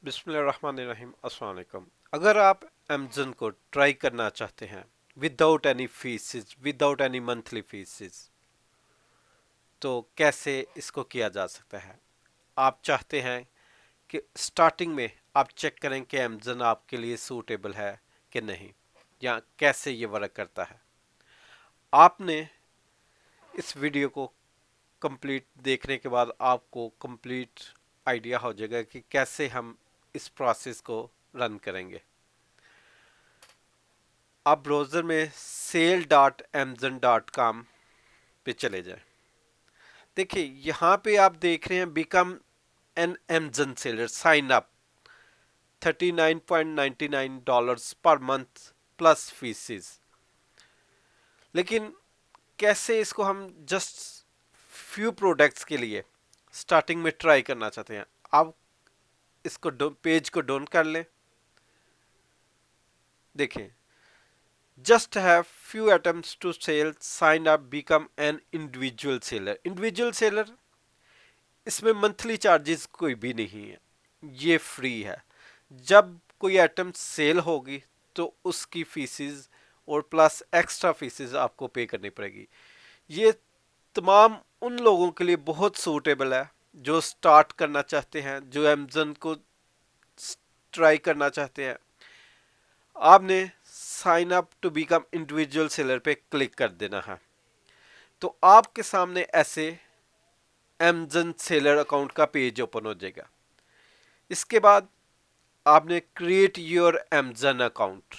बिस्मिल्लाहिर्रहमानिर्रहीम अस्सलाम वालेकुम। अगर आप अमेज़न को ट्राई करना चाहते हैं without any faeces, without any monthly faeces, तो कैसे इसको किया जा सकता है? आप चाहते हैं कि स्टार्टिंग में आप चेक करें कि अमेज़न आपके लिए सूटेबल है कि नहीं, या कैसे ये वर्क करता है। आपने इस वीडियो को कंप्लीट देखने के बाद आपको कंप्लीट आइडिया हो जाएगा कि कैसे हम इस प्रोसेस को रन करेंगे। आप ब्राउज़र में sale.amazon.com पे चले जाएं। देखिए यहाँ पे आप देख रहे हैं become an Amazon seller, sign up $39.99 per month plus faeces. लेकिन कैसे इसको हम जस्ट फ्यू प्रोडक्ट्स के लिए स्टार्टिंग में ट्राई करना चाहते हैं। आप इसको पेज को डाउन कर लें। देखें, just have few items to sell, sign up, become an individual seller। Individual seller, इसमें मंथली चार्जेस कोई भी नहीं है, ये फ्री है। जब कोई आइटम सेल होगी तो उसकी फीसिस और प्लस एक्स्ट्रा फीसिस आपको पे करनी पड़ेगी। ये तमाम उन लोगों के लिए बहुत सूटेबल है जो स्टार्ट करना चाहते हैं, जो अमेज़न को ट्राई करना चाहते हैं। आपने sign up to become individual seller पे क्लिक कर देना है, तो आपके सामने ऐसे Amazon सेलर अकाउंट का पेज ओपन हो जाएगा। इसके बाद आपने क्रिएट योर Amazon अकाउंट।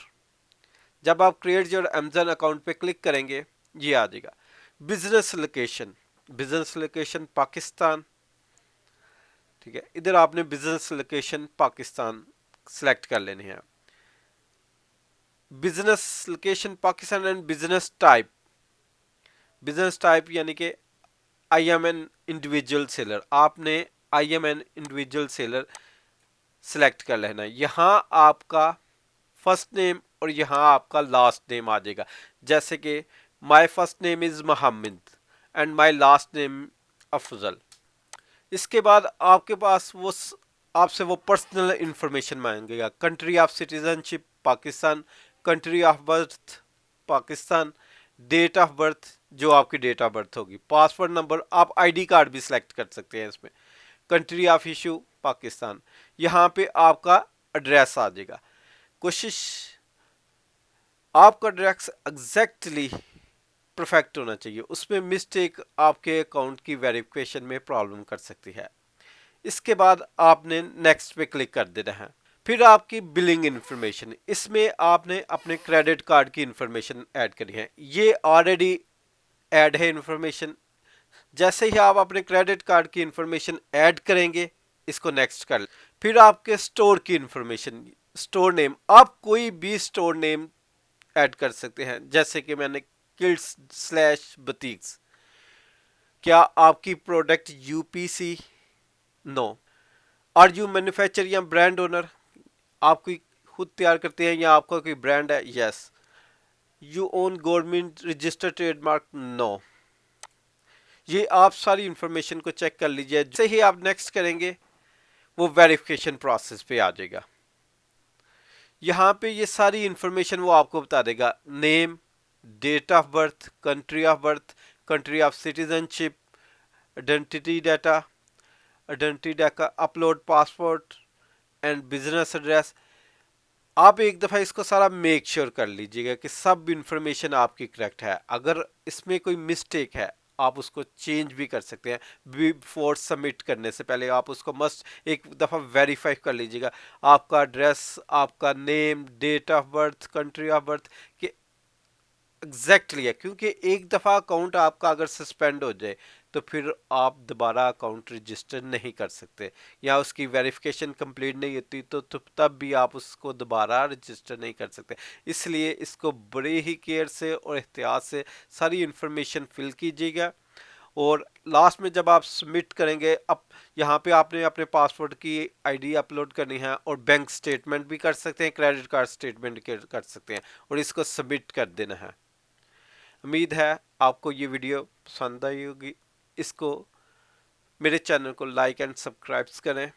जब आप क्रिएट योर Amazon अकाउंट पे क्लिक करेंगे, ये आ जाएगा। Business location, business location Pakistan, ठीक है। इधर आपने बिजनेस लोकेशन पाकिस्तान सिलेक्ट कर लेनी है। Business location Pakistan and business type, business type यानी कि I am an individual seller, आपने I am an individual seller select कर लेना है। यहाँ आपका फर्स्ट नेम और यहाँ आपका लास्ट नेम आ जाएगा। जैसे कि my first name is Mohammad and my last name Afzal. इसके बाद आपके पास वो आपसे वो पर्सनल इंफॉर्मेशन मांगेगा। Country of citizenship Pakistan, country of birth Pakistan, date of birth जो आपकी डेट ऑफ बर्थ होगी, पासपोर्ट नंबर, आप आईडी कार्ड भी सिलेक्ट कर सकते हैं इसमें, कंट्री ऑफ इशू पाकिस्तान। यहाँ पे आपका एड्रेस आ जाएगा। कोशिश आपका एड्रेस एग्जैक्टली परफेक्ट होना चाहिए, उसमें मिस्टेक आपके अकाउंट की वेरिफिकेशन में प्रॉब्लम कर सकती है। इसके बाद आपने नेक्स्ट पे क्लिक कर देना है। फिर आपकी बिलिंग इन्फॉर्मेशन, इसमें आपने अपने क्रेडिट कार्ड की इन्फॉर्मेशन ऐड करनी है। ये ऑलरेडी ऐड है इन्फॉर्मेशन। जैसे ही आप अपने क्रेडिट कार्ड की इन्फॉर्मेशन ऐड करेंगे, इसको नेक्स्ट कर। फिर आपके स्टोर की इन्फॉर्मेशन, स्टोर नेम, आप कोई भी स्टोर नेम ऐड कर सकते हैं। जैसे कि मैंने किड्स स्लैश बुटीक्स। क्या आपकी product UPC? No. Are you manufacturer या ब्रांड ओनर, आप कोई खुद तैयार करते हैं या आपका कोई ब्रांड है? Yes. You own government registered trademark? No. ये आप सारी इंफॉर्मेशन को चेक कर लीजिए। जैसे ही आप नेक्स्ट करेंगे, वो वेरिफिकेशन प्रोसेस पे आ जाएगा। यहाँ पे ये सारी इंफॉर्मेशन वो आपको बता देगा। Name, date of birth, country of birth, country of citizenship, identity data, identity data, upload passport and business address. आप एक दफ़ा इसको सारा मेक श्योर कर लीजिएगा कि सब इंफॉर्मेशन आपकी करेक्ट है। अगर इसमें कोई मिस्टेक है, आप उसको चेंज भी कर सकते हैं। बिफोर सबमिट करने से पहले आप उसको मस्ट एक दफ़ा वेरीफाई कर लीजिएगा। आपका एड्रेस, आपका name, date of birth, country of birth कि एग्जैक्टली है। क्योंकि एक दफ़ा अकाउंट आपका अगर सस्पेंड हो जाए तो फिर आप दोबारा अकाउंट रजिस्टर नहीं कर सकते, या उसकी वेरिफिकेशन कंप्लीट नहीं होती तो तब भी आप उसको दोबारा रजिस्टर नहीं कर सकते। इसलिए इसको बड़े ही केयर से और एहतियात से सारी इंफॉर्मेशन फिल कीजिएगा। और लास्ट में जब आप सबमिट करेंगे, अब यहाँ पे आपने अपने पासपोर्ट की आईडी अपलोड करनी है और बैंक स्टेटमेंट भी कर सकते हैं, क्रेडिट कार्ड स्टेटमेंट कर सकते हैं, और इसको सबमिट कर देना है। उम्मीद है आपको ये वीडियो पसंद आई होगी। इसको, मेरे चैनल को लाइक एंड सब्सक्राइब करें।